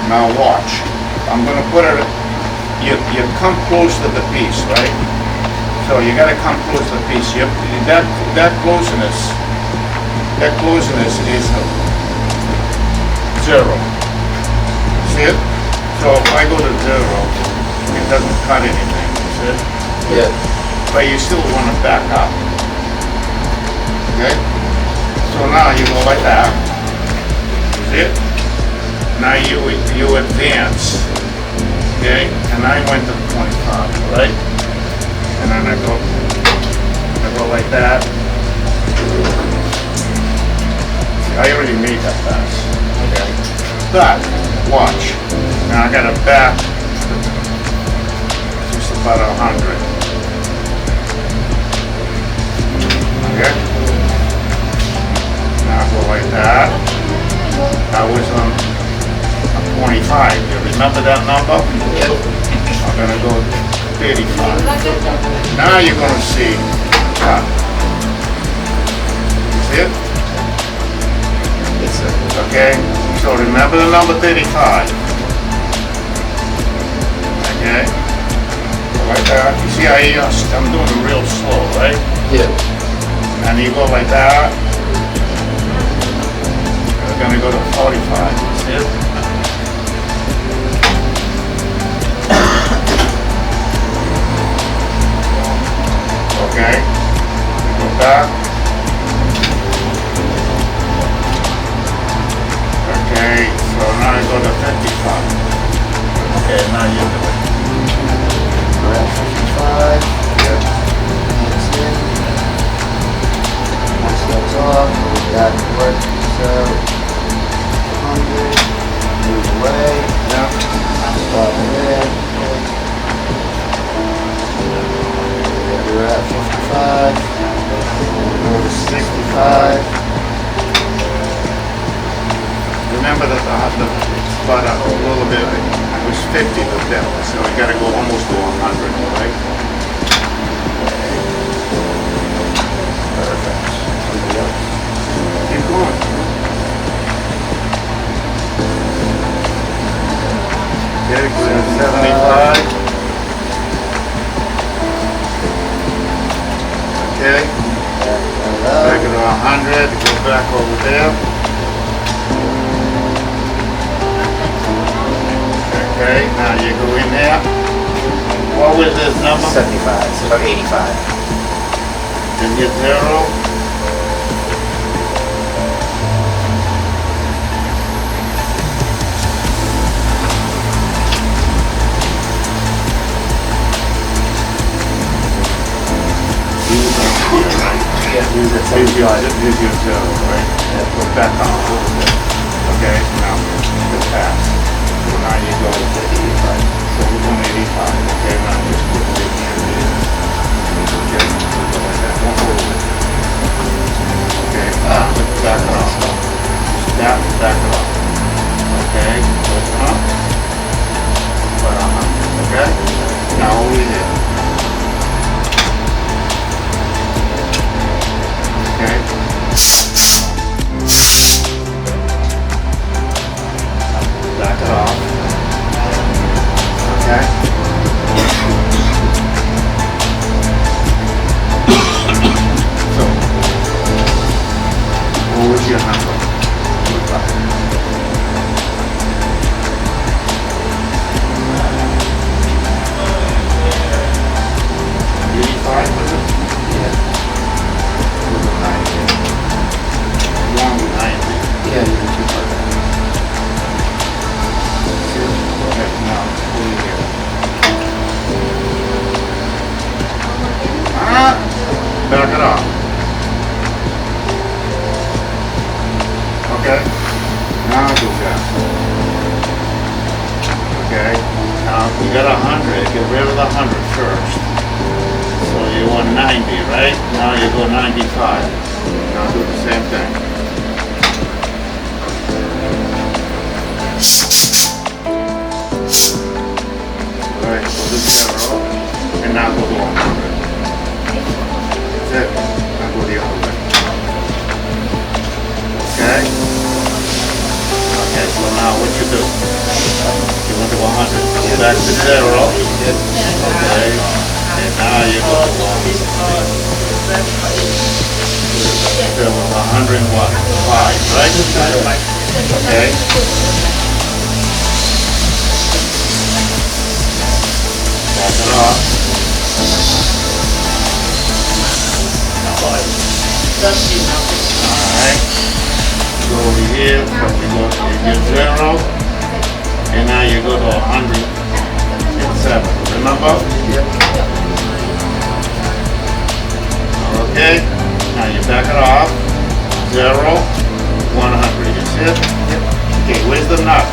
Now watch. I'm gonna put it, you come close to the piece, right? So you gotta come close to the piece. That closeness is 0. See it? So if I go to 0, it doesn't cut anything, see it? Yeah. But you still wanna back up. Okay? So now you go like that. See it? Now you advance. Okay? And I went to 25, right? And then I go like that. I already made that pass. Okay? But, watch. Now I gotta back just about 100. Okay? Now go like that. I was on 25. You remember that number? Yep. I'm gonna go 35. Now you're gonna see cut. You see it? Yes, sir. Okay? So remember the number 35. Okay? Go like that. You see I'm doing it real slow, right? Yeah. And you go like that. We're gonna go to 45. You see it? Okay, go back. Okay, so now I go to 55. Okay, now you do it. We're at 55. Yeah. Hands in. Once that's off, we got it work. So 100. Move away. Yeah. Stop there. We're at 55. Go to 65. Remember that the spot up a little bit, it was 50 with them, so I gotta go almost to 100, right? Perfect. Keep going. Okay, go to 75. Okay, back it to 100, go back over there. Okay, now you go in there. What was this number? 75. It's about 85. And hit 0. Here's your 0, right? Go back on a little bit. Okay, now the pass. So now you go to 85. So we're going to 85. Okay, now just put it in there. Okay, so go like that. Don't hold it. Okay, now back it off. Just back it off. Okay, open up. But okay? Now over here. Okay. Back it off. Okay. So, what was your number? 85 was it? Yeah. 190. Yeah, you're too far back. Okay, now, over here. Back it off. Okay, now do that. Okay, now you got 100, get rid of the 100 first. So you want 90, right? Now you go 95. Now do the same thing. Right, go to 0, and now go to 100. That's it. Now go the other way. Okay? Okay, so now what you do? Okay? Back it off. Alright. Go over here, so you get 0, and now you go to 107. Remember? Yep. Okay. Now you back it off. 0, 100. You see it? Yep. Okay, where's the nut?